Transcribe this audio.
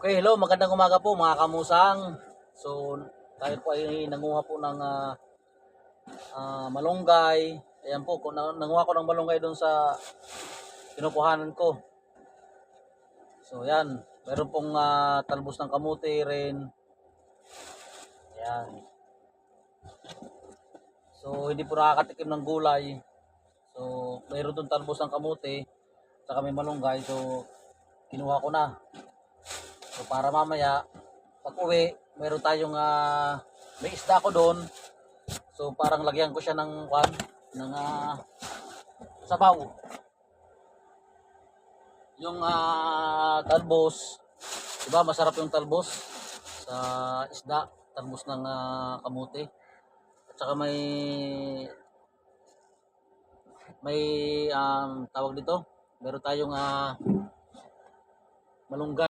Okay, hello, magandang umaga po mga kamusang. So, tayo po ay nanguha po ng malunggay. Ayan po, nanguha ko ng malunggay doon sa kinukuhanan ko. So, ayan, meron pong talbos ng kamuti rin. Ayan. So, hindi po nakakatikim ng gulay. So, meron doon talbos ng kamuti, saka may malunggay. So, kinuha ko na. So, para mamaya, pag uwi, meron tayong may isda ko doon. So parang lagyan ko siya ng ng sabaw. Yung talbos, 'di ba? Masarap yung talbos sa isda, talbos ng kamote. At saka may tawag dito. Meron tayong malunggay.